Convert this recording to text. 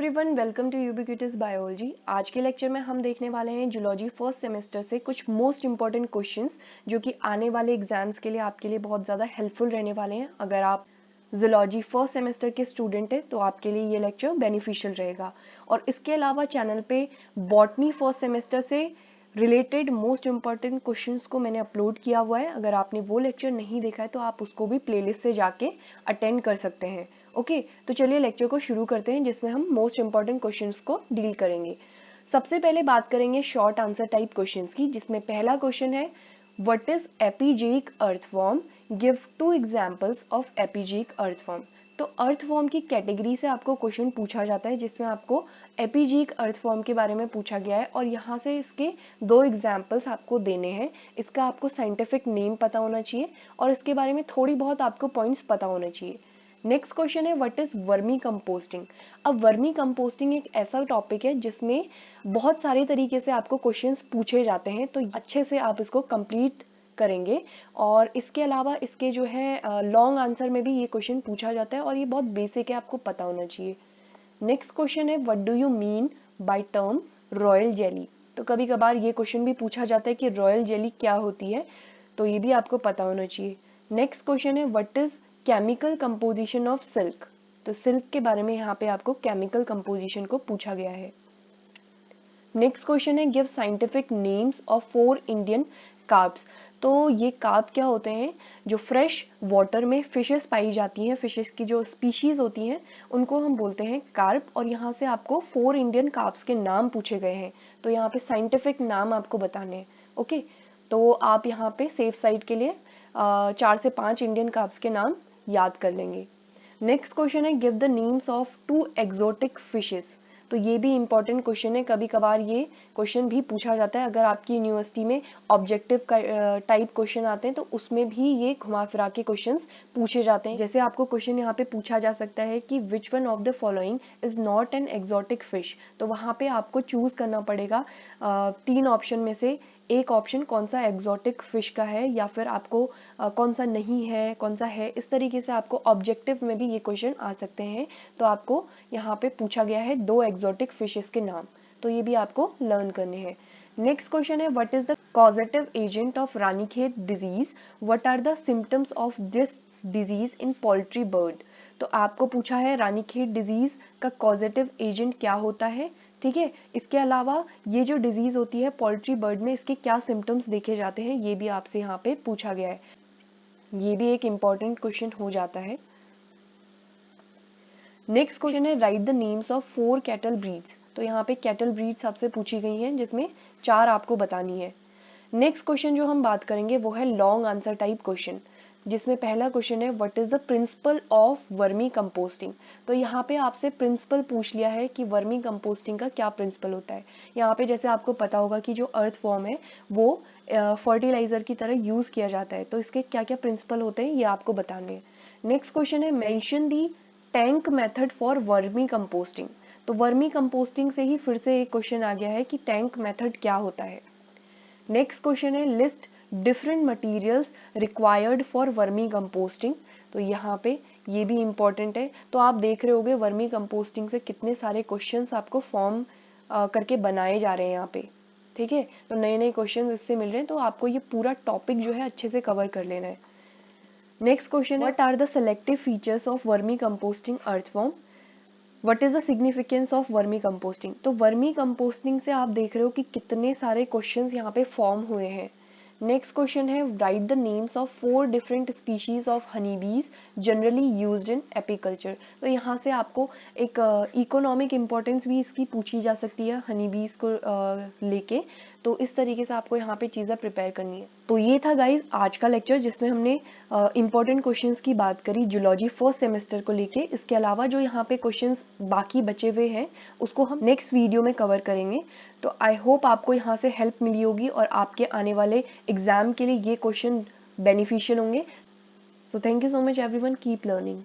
Everyone, welcome to ubiquitous biology. आज के lecture में हम देखने वाले हैं जूलॉजी फर्स्ट सेमेस्टर से कुछ मोस्ट इंपॉर्टेंट क्वेश्चंस जो कि आने वाले एग्जाम्स के लिए आपके लिए बहुत ज़्यादा हेल्पफुल रहने वाले हैं। अगर आप जूलॉजी फर्स्ट सेमेस्टर के स्टूडेंट हैं तो आपके लिए ये लेक्चर बेनिफिशियल रहेगा। और इसके अलावा चैनल पे बॉटनी फर्स्ट सेमेस्टर से रिलेटेड मोस्ट इंपॉर्टेंट क्वेश्चंस को मैंने अपलोड किया हुआ है। अगर आपने वो लेक्चर नहीं देखा है तो आप उसको भी प्लेलिस्ट से जाके अटेंड कर सकते हैं। ओके, तो चलिए लेक्चर को शुरू करते हैं जिसमें हम मोस्ट इंपॉर्टेंट क्वेश्चंस को डील करेंगे। सबसे पहले बात करेंगे शॉर्ट आंसर टाइप क्वेश्चंस की, जिसमें पहला क्वेश्चन है what is एपिजिक earthworm, give 2 examples of एपिजिक earthworm. तो अर्थवॉर्म की कैटेगरी से आपको क्वेश्चन पूछा जाता है जिसमें आपको एपिजिक अर्थवॉर्म के बारे में पूछा गया है और यहाँ से इसके 2 एग्जाम्पल्स आपको देने हैं। इसका आपको साइंटिफिक नेम पता होना चाहिए और इसके बारे में थोड़ी बहुत आपको पॉइंट्स पता होना चाहिए। नेक्स्ट क्वेश्चन है व्हाट इज वर्मी कंपोस्टिंग। अब वर्मी कंपोस्टिंग एक ऐसा टॉपिक है जिसमें बहुत सारे तरीके से आपको क्वेश्चंस पूछे जाते हैं, तो अच्छे से आप इसको कंप्लीट करेंगे। और इसके अलावा इसके जो है लॉन्ग आंसर में भी ये क्वेश्चन पूछा जाता है और ये बहुत बेसिक है, आपको पता होना चाहिए। नेक्स्ट क्वेश्चन है what do you mean by term royal jelly. तो कभी कभार ये क्वेश्चन भी पूछा जाता है कि रॉयल जेली क्या होती है, तो ये भी आपको पता होना चाहिए। नेक्स्ट क्वेश्चन है what is chemical composition of silk. तो सिल्क के बारे में यहाँ पे आपको केमिकल कंपोजिशन को पूछा गया है। नेक्स्ट क्वेश्चन है give scientific names of 4 Indian carps. तो ये कार्प क्या होते हैं, जो फ्रेश वाटर में फिशेस पाई जाती हैं, फिशेस की जो स्पीशीज होती हैं उनको हम बोलते हैं कार्प। और यहाँ से आपको 4 इंडियन कार्प्स के नाम पूछे गए हैं, तो यहाँ पे साइंटिफिक नाम आपको बताने हैं। ओके, तो आप यहाँ पे सेफ साइड के लिए 4 से 5 इंडियन कार्प्स के नाम याद कर लेंगे। नेक्स्ट क्वेश्चन है give the names of 2 exotic fishes. तो ये भी इंपॉर्टेंट क्वेश्चन है, कभी कभार ये क्वेश्चन भी पूछा जाता है। अगर आपकी यूनिवर्सिटी में ऑब्जेक्टिव टाइप क्वेश्चन आते हैं तो उसमें भी ये घुमा फिरा के क्वेश्चंस पूछे जाते हैं। जैसे आपको क्वेश्चन यहाँ पे पूछा जा सकता है कि which one of the following is not an exotic fish. तो वहाँ पे आपको चूज करना पड़ेगा 3 ऑप्शन में से एक ऑप्शन कौन सा एक्सोटिक फिश का है, या फिर आपको कौन सा नहीं है, कौन सा है। इस तरीके से आपको ऑब्जेक्टिव में भी ये क्वेश्चन आ सकते हैं। तो आपको यहाँ पे पूछा गया है 2 एक्सोटिक फिशेस के नाम, तो ये भी आपको लर्न करने हैं। नेक्स्ट क्वेश्चन है what is the causative agent of Ranikhet disease, what are the symptoms of this disease in poultry bird. तो आपको पूछा है रानीखेत डिजीज का कॉजेटिव एजेंट क्या होता है, ठीक है। इसके अलावा ये जो डिजीज होती है पोल्ट्री बर्ड में, इसके क्या सिम्टम्स देखे जाते हैं, ये भी आपसे यहाँ पे पूछा गया है। ये भी एक इंपॉर्टेंट क्वेश्चन हो जाता है। नेक्स्ट क्वेश्चन है right the names of 4 cattle breeds. तो यहाँ पे कैटल ब्रीड्स आपसे पूछी गई हैं जिसमें 4 आपको बतानी है। नेक्स्ट क्वेश्चन जो हम बात करेंगे वो है लॉन्ग आंसर टाइप क्वेश्चन, जिसमें पहला क्वेश्चन है what is the principle of vermicomposting. तो यहाँ पे आपसे प्रिंसिपल पूछ लिया है कि वर्मी कंपोस्टिंग का क्या प्रिंसिपल होता है। यहाँ पे जैसे आपको पता होगा कि जो अर्थ फॉर्म है वो फर्टिलाइजर की तरह यूज किया जाता है, तो इसके क्या क्या प्रिंसिपल होते हैं ये आपको बताने हैं। नेक्स्ट क्वेश्चन है mention the tank method for vermi composting. तो वर्मी कंपोस्टिंग से ही फिर से एक क्वेश्चन आ गया है कि टैंक मेथड क्या होता है। नेक्स्ट क्वेश्चन है list different materials required for vermi composting. तो यहाँ पे ये भी इंपॉर्टेंट है। तो आप देख रहे होगे वर्मी कंपोस्टिंग से कितने सारे क्वेश्चंस आपको फॉर्म करके बनाए जा रहे हैं यहाँ पे, ठीक है। तो नए नए क्वेश्चंस इससे मिल रहे हैं, तो आपको ये पूरा टॉपिक जो है अच्छे से कवर कर लेना है। नेक्स्ट क्वेश्चन है what are the selective features of vermicomposting earthworm, what is the significance of vermicomposting. तो वर्मी कंपोस्टिंग से आप देख रहे हो कि कितने सारे क्वेश्चंस यहाँ पे फॉर्म हुए हैं। नेक्स्ट क्वेश्चन है right the names of 4 different species of honey बीज जनरली यूज्ड इन एपीकल्चर। तो यहाँ से आपको एक इकोनॉमिक इंपॉर्टेंस भी इसकी पूछी जा सकती है हनी बीज को लेके। तो इस तरीके से आपको यहाँ पे चीज़ें प्रिपेयर करनी है। तो ये था गाइज आज का लेक्चर जिसमें हमने इंपॉर्टेंट क्वेश्चंस की बात करी जूलॉजी फर्स्ट सेमेस्टर को लेके। इसके अलावा जो यहाँ पे क्वेश्चंस बाकी बचे हुए हैं उसको हम नेक्स्ट वीडियो में कवर करेंगे। तो आई होप आपको यहाँ से हेल्प मिली होगी और आपके आने वाले एग्जाम के लिए ये क्वेश्चन बेनिफिशियल होंगे। So thank you so much everyone, keep learning.